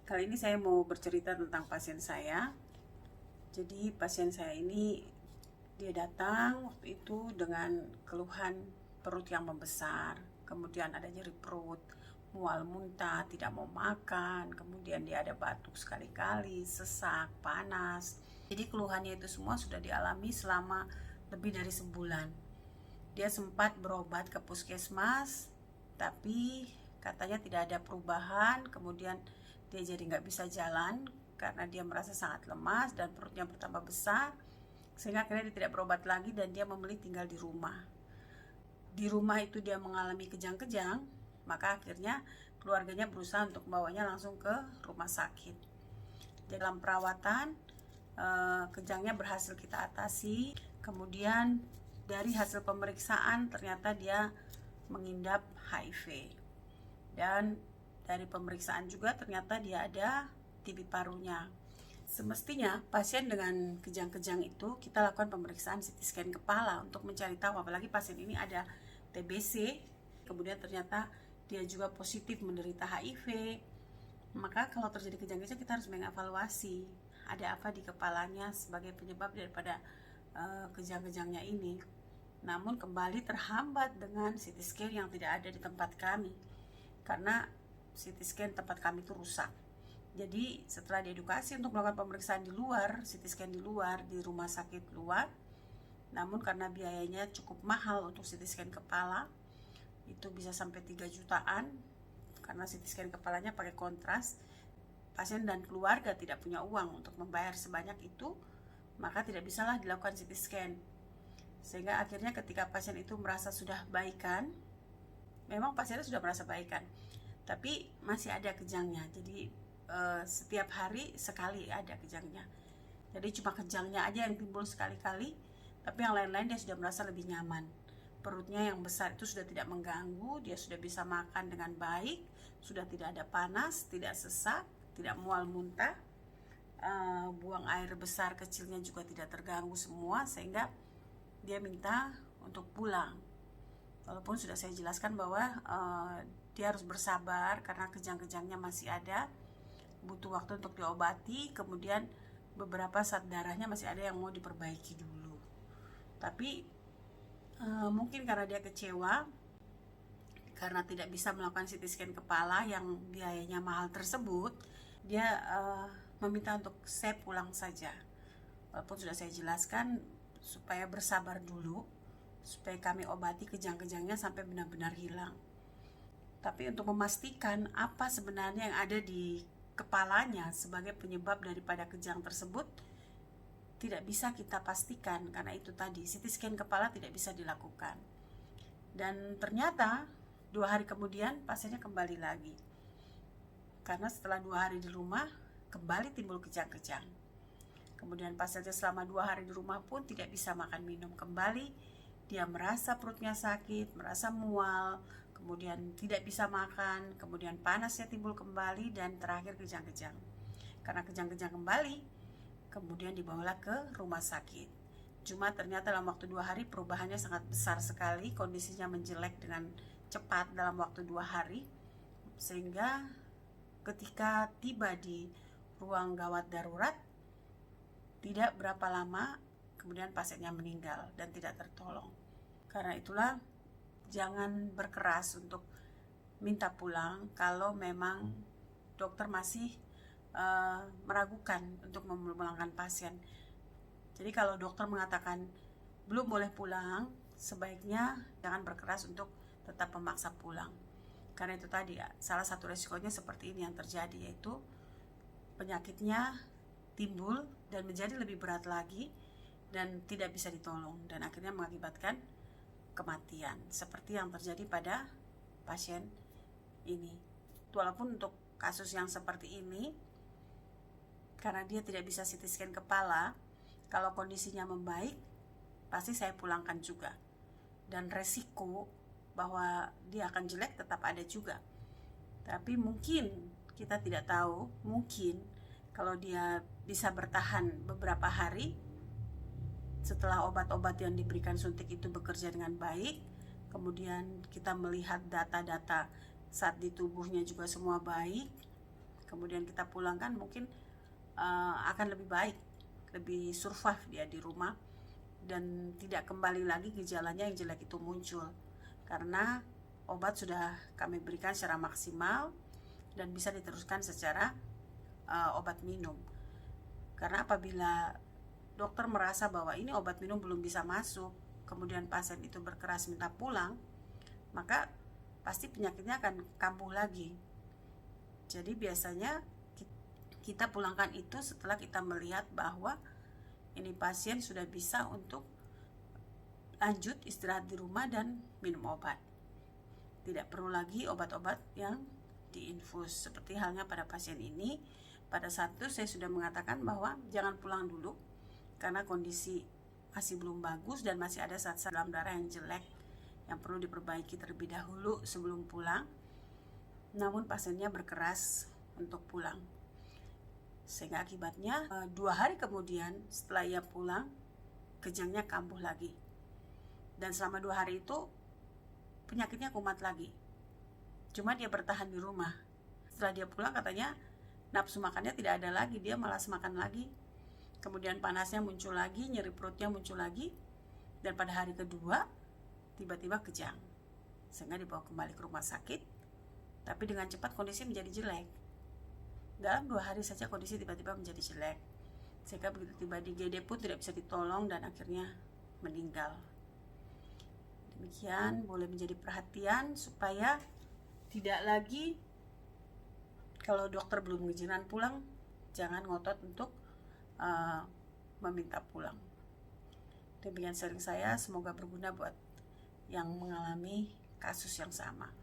Kali ini saya mau bercerita tentang pasien saya. Jadi pasien saya ini dia datang waktu itu dengan keluhan perut yang membesar, kemudian ada nyeri perut, mual muntah, tidak mau makan, kemudian dia ada batuk sekali-kali, sesak, panas. Jadi keluhannya itu semua sudah dialami selama lebih dari sebulan. Dia sempat berobat ke puskesmas, tapi katanya tidak ada perubahan. Kemudian dia jadi nggak bisa jalan karena dia merasa sangat lemas dan perutnya bertambah besar, sehingga akhirnya dia tidak berobat lagi dan dia memilih tinggal di rumah. Di rumah itu dia mengalami kejang-kejang, maka akhirnya keluarganya berusaha untuk membawanya langsung ke rumah sakit. Dalam perawatan, kejangnya berhasil kita atasi. Kemudian dari hasil pemeriksaan ternyata dia mengidap HIV, dan dari pemeriksaan juga ternyata dia ada TB parunya. Semestinya pasien dengan kejang-kejang itu kita lakukan pemeriksaan CT scan kepala untuk mencari tahu, apalagi pasien ini ada TBC, kemudian ternyata dia juga positif menderita HIV. Maka kalau terjadi kejang-kejang kita harus mengevaluasi ada apa di kepalanya sebagai penyebab daripada kejang-kejangnya ini. Namun kembali terhambat dengan CT scan yang tidak ada di tempat kami, karena CT scan tempat kami itu rusak. Jadi setelah diedukasi untuk melakukan pemeriksaan di luar, CT scan di luar, di rumah sakit luar, namun karena biayanya cukup mahal untuk CT scan kepala, itu bisa sampai 3 jutaan, karena CT scan kepalanya pakai kontras. Pasien dan keluarga tidak punya uang untuk membayar sebanyak itu, maka tidak bisalah dilakukan CT scan. Sehingga akhirnya ketika pasien itu merasa sudah baikan, memang pasiennya sudah merasa baikan, tapi masih ada kejangnya. Jadi setiap hari sekali ada kejangnya. Jadi cuma kejangnya aja yang timbul sekali-kali, tapi yang lain-lain dia sudah merasa lebih nyaman. Perutnya yang besar itu sudah tidak mengganggu, dia sudah bisa makan dengan baik, sudah tidak ada panas, tidak sesak, tidak mual muntah, buang air besar kecilnya juga tidak terganggu semua, sehingga dia minta untuk pulang. Walaupun sudah saya jelaskan bahwa dia harus bersabar karena kejang-kejangnya masih ada, butuh waktu untuk diobati, kemudian beberapa zat darahnya masih ada yang mau diperbaiki dulu. Tapi mungkin karena dia kecewa karena tidak bisa melakukan CT scan kepala yang biayanya mahal tersebut, dia meminta untuk saya pulang saja. Walaupun sudah saya jelaskan supaya bersabar dulu, supaya kami obati kejang-kejangnya sampai benar-benar hilang. Tapi untuk memastikan apa sebenarnya yang ada di kepalanya sebagai penyebab daripada kejang tersebut, tidak bisa kita pastikan, karena itu tadi CT scan kepala tidak bisa dilakukan. Dan ternyata 2 hari kemudian pasiennya kembali lagi, karena setelah 2 hari di rumah kembali timbul kejang-kejang. Kemudian pasiennya selama 2 hari di rumah pun tidak bisa makan minum kembali. Dia merasa perutnya sakit, merasa mual, kemudian tidak bisa makan, kemudian panasnya timbul kembali, dan terakhir kejang-kejang. Karena kejang-kejang kembali, kemudian dibawalah ke rumah sakit. Cuma ternyata dalam waktu 2 hari perubahannya sangat besar sekali, kondisinya menjelek dengan cepat dalam waktu 2 hari, sehingga ketika tiba di ruang gawat darurat, tidak berapa lama kemudian pasiennya meninggal dan tidak tertolong. Karena itulah jangan berkeras untuk minta pulang kalau memang dokter masih meragukan untuk memulangkan pasien. Jadi kalau dokter mengatakan belum boleh pulang, sebaiknya jangan berkeras untuk tetap memaksa pulang. Karena itu tadi ya, salah satu resikonya seperti ini yang terjadi, yaitu penyakitnya timbul dan menjadi lebih berat lagi dan tidak bisa ditolong, dan akhirnya mengakibatkan kematian seperti yang terjadi pada pasien ini. Walaupun untuk kasus yang seperti ini, karena dia tidak bisa CT scan kepala, kalau kondisinya membaik pasti saya pulangkan juga, dan resiko bahwa dia akan jelek tetap ada juga. Tapi mungkin kita tidak tahu, mungkin kalau dia bisa bertahan beberapa hari setelah obat-obat yang diberikan suntik itu bekerja dengan baik, kemudian kita melihat data-data saat di tubuhnya juga semua baik, kemudian kita pulangkan, mungkin akan lebih baik, lebih survive dia di rumah, dan tidak kembali lagi gejalanya yang jelek itu muncul, karena obat sudah kami berikan secara maksimal dan bisa diteruskan secara obat minum. Karena apabila dokter merasa bahwa ini obat minum belum bisa masuk, kemudian pasien itu berkeras minta pulang, maka pasti penyakitnya akan kambuh lagi. Jadi biasanya kita pulangkan itu setelah kita melihat bahwa ini pasien sudah bisa untuk lanjut istirahat di rumah dan minum obat. Tidak perlu lagi obat-obat yang diinfus. Seperti halnya pada pasien ini, pada saat itu saya sudah mengatakan bahwa jangan pulang dulu karena kondisi masih belum bagus dan masih ada zat-zat dalam darah yang jelek yang perlu diperbaiki terlebih dahulu sebelum pulang. Namun pasiennya berkeras untuk pulang, sehingga akibatnya 2 hari kemudian setelah ia pulang, kejangnya kambuh lagi, dan selama 2 hari itu penyakitnya kumat lagi. Cuma dia bertahan di rumah. Setelah dia pulang, katanya nafsu makannya tidak ada lagi, dia malas makan lagi. Kemudian panasnya muncul lagi, nyeri perutnya muncul lagi, dan pada hari kedua tiba-tiba kejang, sehingga dibawa kembali ke rumah sakit. Tapi dengan cepat kondisi menjadi jelek. Dalam 2 hari saja kondisi tiba-tiba menjadi jelek, sehingga begitu tiba di GD pun tidak bisa ditolong dan akhirnya meninggal. Demikian boleh menjadi perhatian supaya tidak lagi kalau dokter belum mengizinkan pulang, jangan ngotot untuk meminta pulang. Demikian sharing saya, semoga berguna buat yang mengalami kasus yang sama.